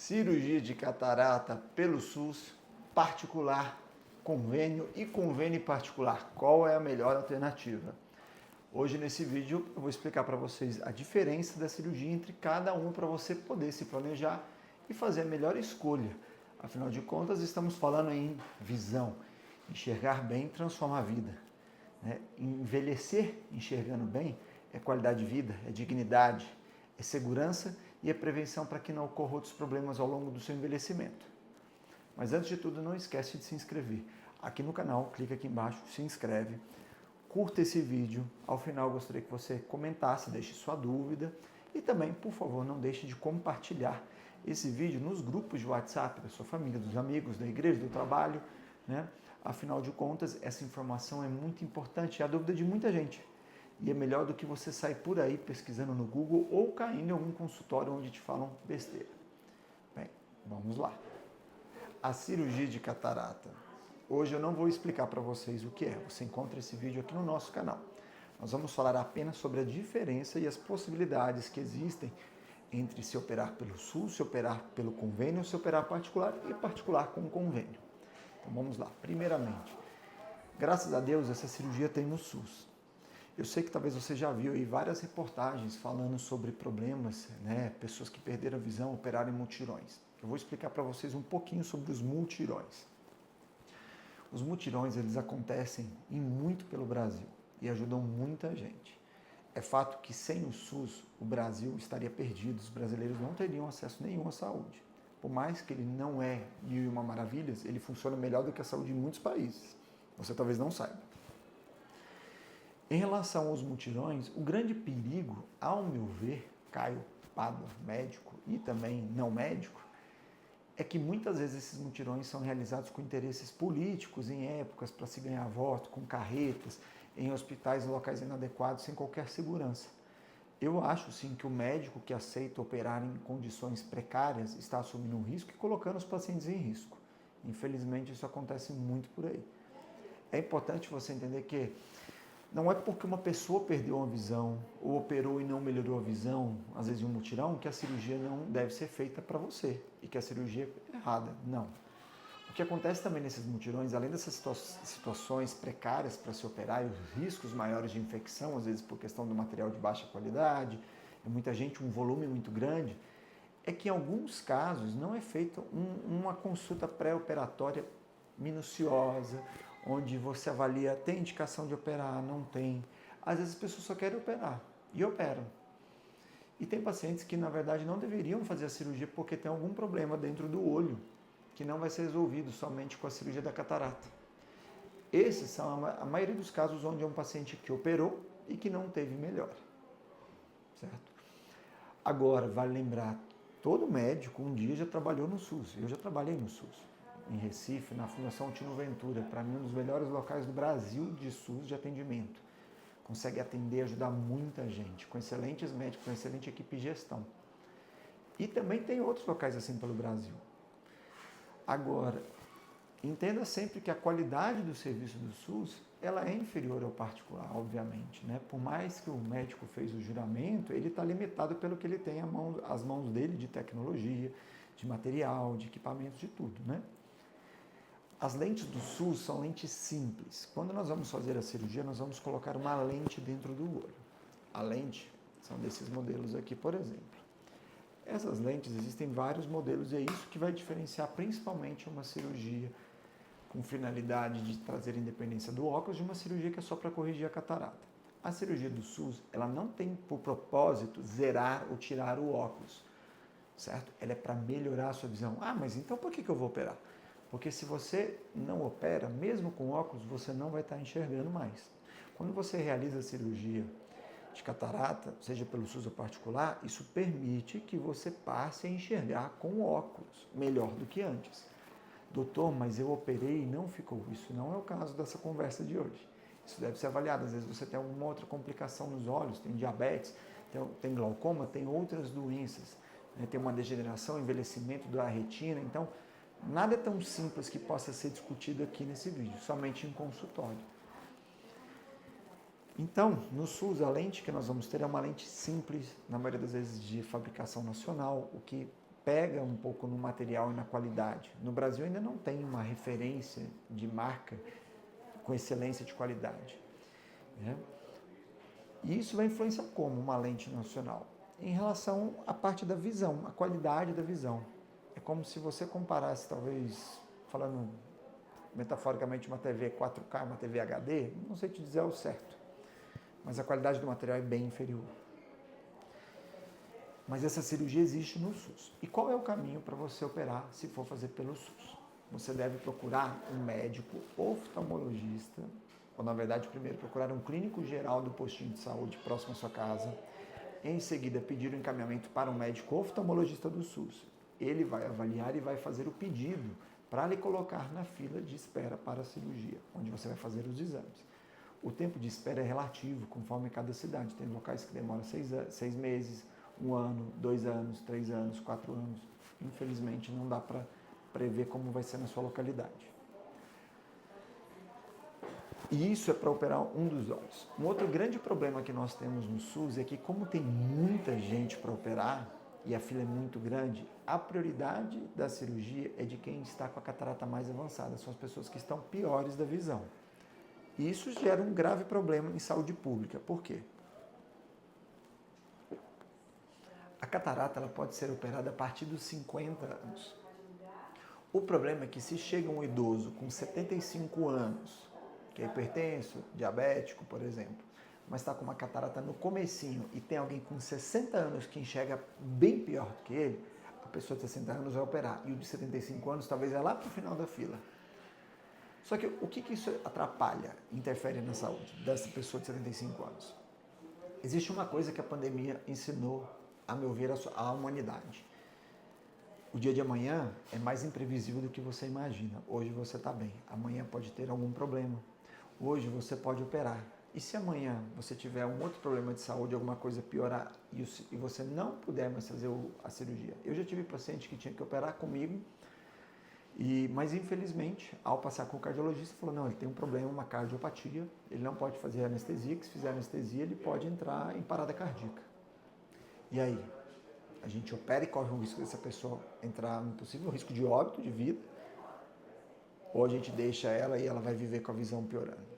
Cirurgia de catarata pelo SUS, particular, convênio e convênio particular. Qual é a melhor alternativa? Hoje nesse vídeo eu vou explicar para vocês a diferença da cirurgia entre cada um para você poder se planejar e fazer a melhor escolha. Afinal de contas, estamos falando em visão. Enxergar bem transforma a vida. Envelhecer enxergando bem é qualidade de vida, é dignidade, é segurança e é prevenção para que não ocorram outros problemas ao longo do seu envelhecimento. Mas antes de tudo, não esquece de se inscrever. Aqui no canal, clica aqui embaixo, se inscreve, curta esse vídeo. Ao final, eu gostaria que você comentasse, deixe sua dúvida e também, por favor, não deixe de compartilhar esse vídeo nos grupos de WhatsApp da sua família, dos amigos, da igreja, do trabalho, né? Afinal de contas, essa informação é muito importante, é a dúvida de muita gente. E é melhor do que você sair por aí pesquisando no Google ou caindo em algum consultório onde te falam besteira. Bem, vamos lá. A cirurgia de catarata. Hoje eu não vou explicar para vocês o que é. Você encontra esse vídeo aqui no nosso canal. Nós vamos falar apenas sobre a diferença e as possibilidades que existem entre se operar pelo SUS, se operar pelo convênio, se operar particular e particular com convênio. Então vamos lá. Primeiramente, graças a Deus essa cirurgia tem no SUS. Eu sei que talvez você já viu aí várias reportagens falando sobre problemas, pessoas que perderam a visão, operaram em mutirões. Eu vou explicar para vocês um pouquinho sobre os mutirões. Os mutirões, eles acontecem muito pelo Brasil e ajudam muita gente. É fato que sem o SUS, o Brasil estaria perdido, os brasileiros não teriam acesso nenhum à saúde. Por mais que ele não é mil e uma maravilhas, ele funciona melhor do que a saúde em muitos países. Você talvez não saiba. Em relação aos mutirões, o grande perigo, ao meu ver, Caio Pádua, médico e também não médico, é que muitas vezes esses mutirões são realizados com interesses políticos em épocas para se ganhar voto, com carretas, em hospitais e locais inadequados, sem qualquer segurança. Eu acho sim que o médico que aceita operar em condições precárias está assumindo um risco e colocando os pacientes em risco. Infelizmente isso acontece muito por aí. É importante você entender que não é porque uma pessoa perdeu uma visão ou operou e não melhorou a visão, às vezes em um mutirão, que a cirurgia não deve ser feita para você e que a cirurgia é errada. Não. O que acontece também nesses mutirões, além dessas situações precárias para se operar e os riscos maiores de infecção, às vezes por questão do material de baixa qualidade, e muita gente, um volume muito grande, é que em alguns casos não é feita uma consulta pré-operatória minuciosa, onde você avalia, tem indicação de operar, não tem. Às vezes as pessoas só querem operar e operam. E tem pacientes que, na verdade, não deveriam fazer a cirurgia porque tem algum problema dentro do olho que não vai ser resolvido somente com a cirurgia da catarata. Esses são a maioria dos casos onde é um paciente que operou e que não teve melhora. Certo? Agora, vale lembrar, todo médico um dia já trabalhou no SUS. Eu já trabalhei no SUS. Em Recife, na Fundação Tino Ventura, para mim um dos melhores locais do Brasil de SUS de atendimento. Consegue atender e ajudar muita gente, com excelentes médicos, com excelente equipe de gestão. E também tem outros locais assim pelo Brasil. Agora, entenda sempre que a qualidade do serviço do SUS, ela é inferior ao particular, obviamente. Por mais que o médico fez o juramento, ele está limitado pelo que ele tem às mãos dele de tecnologia, de material, de equipamentos, de tudo, As lentes do SUS são lentes simples. Quando nós vamos fazer a cirurgia, nós vamos colocar uma lente dentro do olho. A lente são desses modelos aqui, por exemplo. Essas lentes, existem vários modelos e é isso que vai diferenciar principalmente uma cirurgia com finalidade de trazer independência do óculos de uma cirurgia que é só para corrigir a catarata. A cirurgia do SUS, ela não tem por propósito zerar ou tirar o óculos, certo? Ela é para melhorar a sua visão. Ah, mas então por que eu vou operar? Porque se você não opera, mesmo com óculos, você não vai estar enxergando mais. Quando você realiza a cirurgia de catarata, seja pelo SUS ou particular, isso permite que você passe a enxergar com óculos, melhor do que antes. Doutor, mas eu operei e não ficou. Isso não é o caso dessa conversa de hoje. Isso deve ser avaliado. Às vezes você tem alguma outra complicação nos olhos, tem diabetes, tem glaucoma, tem outras doenças, tem uma degeneração, envelhecimento da retina. Então, nada é tão simples que possa ser discutido aqui nesse vídeo, somente em consultório. Então, no SUS, a lente que nós vamos ter é uma lente simples, na maioria das vezes de fabricação nacional, o que pega um pouco no material e na qualidade. No Brasil ainda não tem uma referência de marca com excelência de qualidade, né? E isso vai influenciar como uma lente nacional? Em relação à parte da visão, a qualidade da visão. É como se você comparasse, talvez, falando metaforicamente, uma TV 4K, uma TV HD, não sei te dizer ao certo, mas a qualidade do material é bem inferior. Mas essa cirurgia existe no SUS. E qual é o caminho para você operar se for fazer pelo SUS? Você deve procurar um médico oftalmologista, ou na verdade primeiro procurar um clínico geral do postinho de saúde próximo à sua casa, em seguida pedir o encaminhamento para um médico oftalmologista do SUS. Ele vai avaliar e vai fazer o pedido para lhe colocar na fila de espera para a cirurgia, onde você vai fazer os exames. O tempo de espera é relativo, conforme cada cidade. Tem locais que demoram 6 meses, 1 ano, 2 anos, 3 anos, 4 anos. Infelizmente, não dá para prever como vai ser na sua localidade. E isso é para operar um dos olhos. Um outro grande problema que nós temos no SUS é que, como tem muita gente para operar e a fila é muito grande, a prioridade da cirurgia é de quem está com a catarata mais avançada, são as pessoas que estão piores da visão. E isso gera um grave problema em saúde pública. Por quê? A catarata ela pode ser operada a partir dos 50 anos. O problema é que se chega um idoso com 75 anos, que é hipertenso, diabético, por exemplo, mas está com uma catarata no comecinho e tem alguém com 60 anos que enxerga bem pior do que ele, a pessoa de 60 anos vai operar. E o de 75 anos talvez é lá para o final da fila. Só que o que isso atrapalha, interfere na saúde dessa pessoa de 75 anos? Existe uma coisa que a pandemia ensinou, a meu ver, à humanidade. O dia de amanhã é mais imprevisível do que você imagina. Hoje você está bem, amanhã pode ter algum problema. Hoje você pode operar. E se amanhã você tiver um outro problema de saúde, alguma coisa piorar e você não puder mais fazer a cirurgia? Eu já tive paciente que tinha que operar comigo, mas infelizmente, ao passar com o cardiologista, falou, não, ele tem um problema, uma cardiopatia, ele não pode fazer anestesia, que se fizer anestesia ele pode entrar em parada cardíaca. E aí? A gente opera e corre o risco dessa pessoa entrar no possível risco de óbito, de vida, ou a gente deixa ela e ela vai viver com a visão piorando.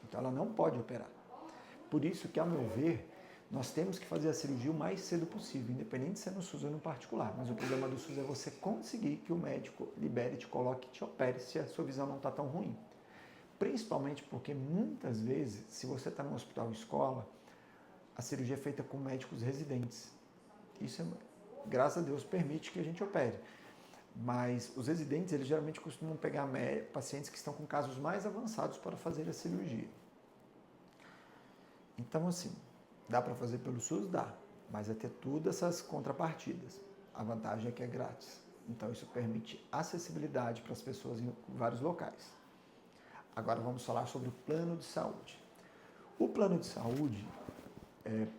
Então ela não pode operar. Por isso que, ao meu ver, nós temos que fazer a cirurgia o mais cedo possível, independente de ser no SUS ou no particular. Mas o problema do SUS é você conseguir que o médico libere, te coloque, te opere se a sua visão não está tão ruim. Principalmente porque muitas vezes, se você está no hospital escola, a cirurgia é feita com médicos residentes. Isso, graças a Deus, permite que a gente opere. Mas os residentes, eles geralmente costumam pegar pacientes que estão com casos mais avançados para fazer a cirurgia. Então, assim, dá para fazer pelo SUS? Dá. Mas é ter todas essas contrapartidas. A vantagem é que é grátis. Então, isso permite acessibilidade para as pessoas em vários locais. Agora, vamos falar sobre o plano de saúde. O plano de saúde,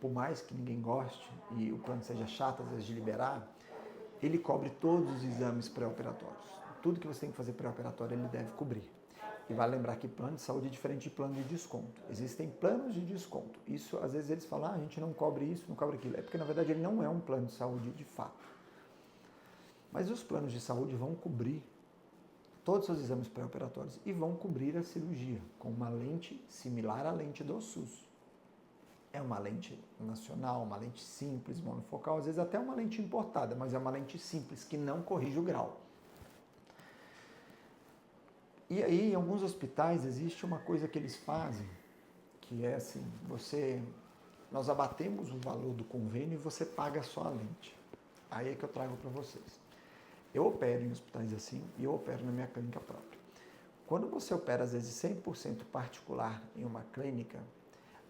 por mais que ninguém goste e o plano seja chato, às vezes, de liberar, ele cobre todos os exames pré-operatórios. Tudo que você tem que fazer pré-operatório, ele deve cobrir. E vale lembrar que plano de saúde é diferente de plano de desconto. Existem planos de desconto. Isso, às vezes, eles falam, a gente não cobre isso, não cobre aquilo. É porque, na verdade, ele não é um plano de saúde de fato. Mas os planos de saúde vão cobrir todos os exames pré-operatórios e vão cobrir a cirurgia com uma lente similar à lente do SUS. É uma lente nacional, uma lente simples, monofocal, às vezes até uma lente importada, mas é uma lente simples que não corrige o grau. E aí, em alguns hospitais, existe uma coisa que eles fazem, que é assim, nós abatemos o valor do convênio e você paga só a lente. Aí é que eu trago para vocês. Eu opero em hospitais assim e eu opero na minha clínica própria. Quando você opera, às vezes, 100% particular em uma clínica,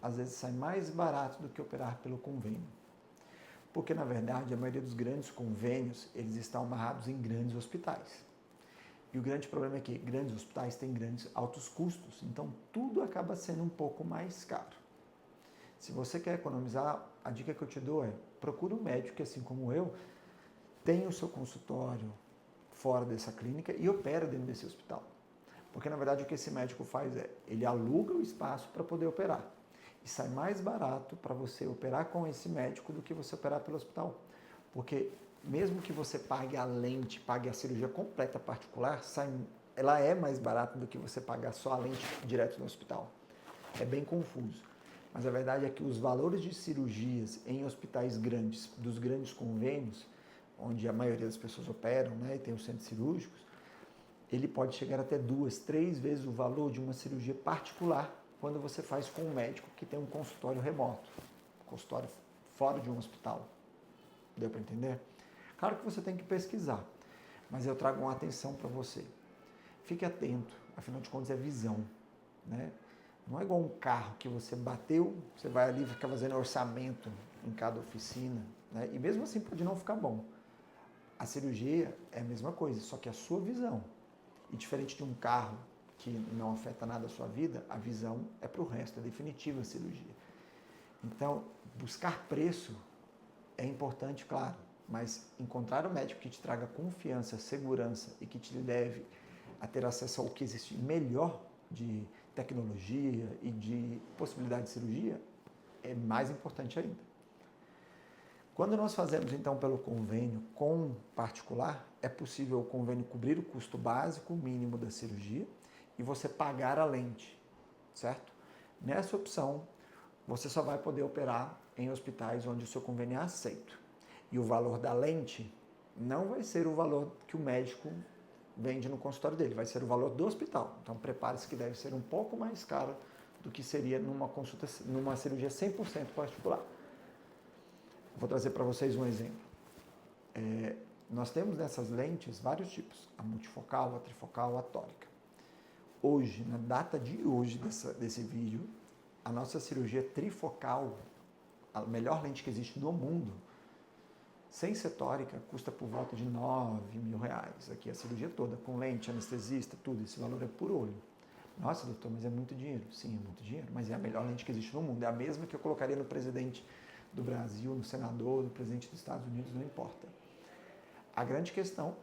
às vezes sai mais barato do que operar pelo convênio. Porque, na verdade, a maioria dos grandes convênios, eles estão amarrados em grandes hospitais. E o grande problema é que grandes hospitais têm grandes altos custos, então tudo acaba sendo um pouco mais caro. Se você quer economizar, a dica que eu te dou é, procure um médico que, assim como eu, tenha o seu consultório fora dessa clínica e opera dentro desse hospital. Porque, na verdade, o que esse médico faz é, ele aluga o espaço para poder operar. E sai mais barato para você operar com esse médico do que você operar pelo hospital. Porque mesmo que você pague a lente, pague a cirurgia completa particular, ela é mais barata do que você pagar só a lente direto no hospital. É bem confuso. Mas a verdade é que os valores de cirurgias em hospitais grandes, dos grandes convênios, onde a maioria das pessoas operam, né, e tem os centros cirúrgicos, ele pode chegar até 2, 3 vezes o valor de uma cirurgia particular quando você faz com um médico que tem um consultório remoto, um consultório fora de um hospital. Deu para entender? Claro que você tem que pesquisar, mas eu trago uma atenção para você. Fique atento, afinal de contas é visão, né? Não é igual um carro que você bateu, você vai ali e fica fazendo orçamento em cada oficina, né? E mesmo assim pode não ficar bom. A cirurgia é a mesma coisa, só que a sua visão. E diferente de um carro que não afeta nada a sua vida, a visão é para o resto, é definitiva a cirurgia. Então, buscar preço é importante, claro, mas encontrar um médico que te traga confiança, segurança e que te leve a ter acesso ao que existe melhor de tecnologia e de possibilidade de cirurgia é mais importante ainda. Quando nós fazemos então pelo convênio com particular, é possível o convênio cobrir o custo básico mínimo da cirurgia e você pagar a lente, certo? Nessa opção, você só vai poder operar em hospitais onde o seu convênio é aceito. E o valor da lente não vai ser o valor que o médico vende no consultório dele, vai ser o valor do hospital. Então prepare-se que deve ser um pouco mais caro do que seria numa cirurgia 100% particular. Vou trazer para vocês um exemplo. Nós temos nessas lentes vários tipos, a multifocal, a trifocal, a tórica. Hoje, na data de hoje desse vídeo, a nossa cirurgia trifocal, a melhor lente que existe no mundo, sem ser tórica, custa por volta de R$9.000. Aqui a cirurgia toda, com lente, anestesista, tudo, esse valor é por olho. Nossa, doutor, mas é muito dinheiro. Sim, é muito dinheiro, mas é a melhor lente que existe no mundo. É a mesma que eu colocaria no presidente do Brasil, no senador, no presidente dos Estados Unidos, não importa. A grande questão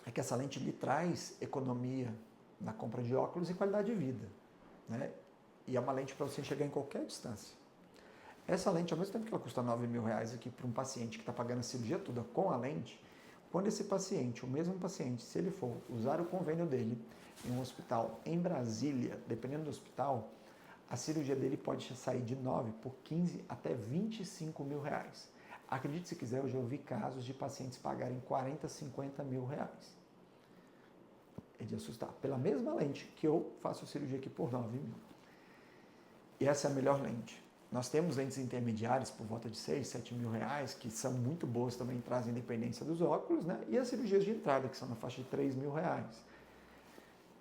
é que essa lente lhe traz economia na compra de óculos e qualidade de vida, né? E é uma lente para você enxergar em qualquer distância. Essa lente, ao mesmo tempo que ela custa R$9.000 aqui para um paciente que está pagando a cirurgia toda com a lente, quando esse paciente, o mesmo paciente, se ele for usar o convênio dele em um hospital em Brasília, dependendo do hospital, a cirurgia dele pode sair de 9 por 15 até R$25.000. Acredite se quiser, eu já ouvi casos de pacientes pagarem 40, 50 mil reais. É de assustar. Pela mesma lente que eu faço cirurgia aqui por 9 mil. E essa é a melhor lente. Nós temos lentes intermediárias por volta de 6, 7 mil reais, que são muito boas, também trazem independência dos óculos, né? E as cirurgias de entrada, que são na faixa de 3 mil reais.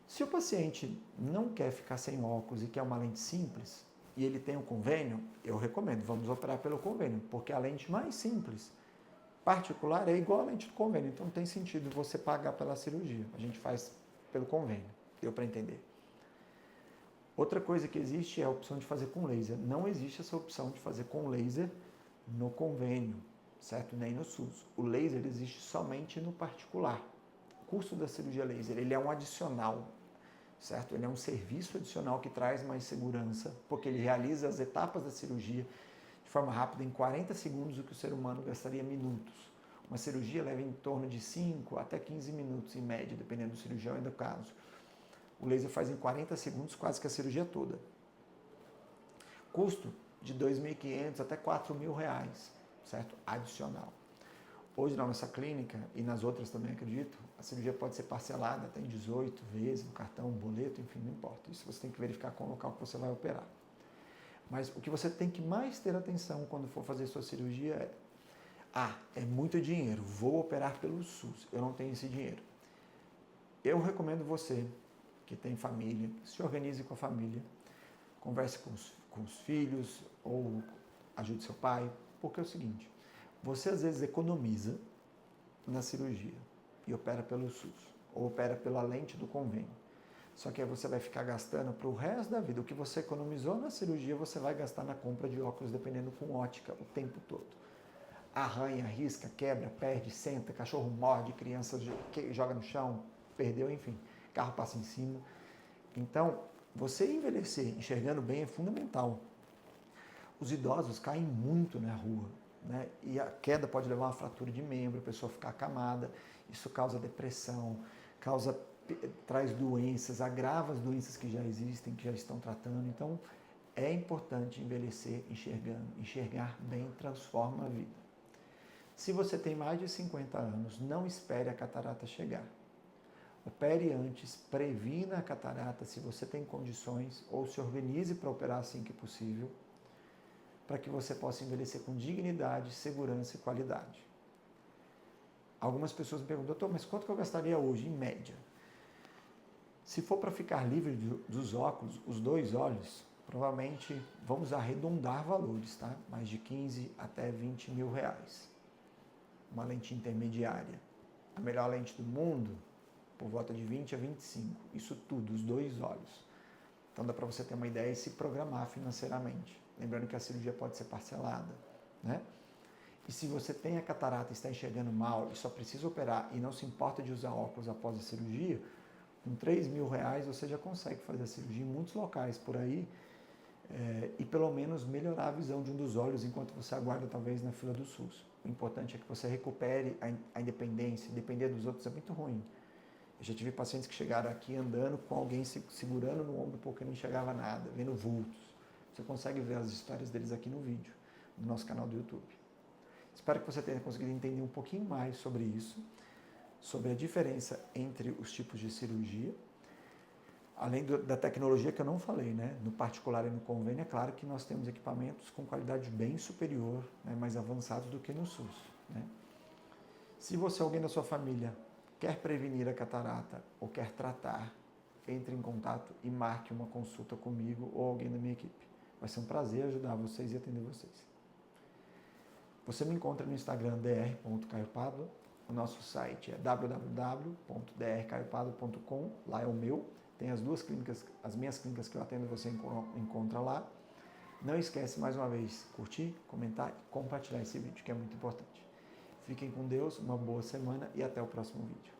Se o paciente não quer ficar sem óculos e quer uma lente simples, e ele tem um convênio, eu recomendo, vamos operar pelo convênio, porque a lente mais simples, particular, é igual a lente do convênio, então não tem sentido você pagar pela cirurgia. A gente faz pelo convênio, deu para entender. Outra coisa que existe é a opção de fazer com laser. Não existe essa opção de fazer com laser no convênio, certo? Nem no SUS. O laser existe somente no particular. O custo da cirurgia laser, ele é um adicional, certo? Ele é um serviço adicional que traz mais segurança, porque ele realiza as etapas da cirurgia de forma rápida, em 40 segundos, o que o ser humano gastaria minutos. Uma cirurgia leva em torno de 5 até 15 minutos, em média, dependendo do cirurgião e do caso. O laser faz em 40 segundos quase que a cirurgia toda. Custo de R$2.500 até R$4.000, certo? Adicional. Hoje na nossa clínica e nas outras também, acredito, a cirurgia pode ser parcelada até em 18 vezes no cartão, boleto, enfim, não importa. Isso você tem que verificar com o local que você vai operar. Mas o que você tem que mais ter atenção quando for fazer sua cirurgia é muito dinheiro, vou operar pelo SUS, eu não tenho esse dinheiro. Eu recomendo você que tem família, se organize com a família, converse com os filhos ou ajude seu pai, porque é o seguinte, você às vezes economiza na cirurgia e opera pelo SUS, ou opera pela lente do convênio. Só que aí você vai ficar gastando para o resto da vida. O que você economizou na cirurgia, você vai gastar na compra de óculos, dependendo com ótica, o tempo todo. Arranha, risca, quebra, perde, senta, cachorro morde, criança joga no chão, perdeu, enfim, carro passa em cima. Então, você envelhecer enxergando bem é fundamental. Os idosos caem muito na rua, né? E a queda pode levar a uma fratura de membro, a pessoa ficar acamada, isso causa depressão, traz doenças, agrava as doenças que já existem, que já estão tratando. Então, é importante envelhecer enxergando. Enxergar bem transforma a vida. Se você tem mais de 50 anos, não espere a catarata chegar. Opere antes, previna a catarata se você tem condições, ou se organize para operar assim que possível, para que você possa envelhecer com dignidade, segurança e qualidade. Algumas pessoas me perguntam, doutor, mas quanto que eu gastaria hoje, em média? Se for para ficar livre dos óculos, os dois olhos, provavelmente vamos arredondar valores, tá? Mais de 15 até 20 mil reais. Uma lente intermediária. A melhor lente do mundo, por volta de 20 a 25. Isso tudo, os dois olhos. Então dá para você ter uma ideia e se programar financeiramente. Lembrando que a cirurgia pode ser parcelada, né? E se você tem a catarata e está enxergando mal e só precisa operar e não se importa de usar óculos após a cirurgia, com 3 mil reais você já consegue fazer a cirurgia em muitos locais por aí e pelo menos melhorar a visão de um dos olhos enquanto você aguarda talvez na fila do SUS. O importante é que você recupere a independência. Depender dos outros é muito ruim. Eu já tive pacientes que chegaram aqui andando com alguém segurando no ombro porque não enxergava nada, vendo vultos. Você consegue ver as histórias deles aqui no vídeo, no nosso canal do YouTube. Espero que você tenha conseguido entender um pouquinho mais sobre isso, sobre a diferença entre os tipos de cirurgia, além da tecnologia que eu não falei, né? No particular e no convênio, é claro que nós temos equipamentos com qualidade bem superior, né? Mais avançados do que no SUS, né? Se você, alguém da sua família, quer prevenir a catarata ou quer tratar, entre em contato e marque uma consulta comigo ou alguém da minha equipe. Vai ser um prazer ajudar vocês e atender vocês. Você me encontra no Instagram dr.caiopadua. O nosso site é www.drcaiopadua.com. Lá é o meu. Tem as duas clínicas, as minhas clínicas que eu atendo, você encontra lá. Não esquece, mais uma vez, curtir, comentar e compartilhar esse vídeo, que é muito importante. Fiquem com Deus, uma boa semana e até o próximo vídeo.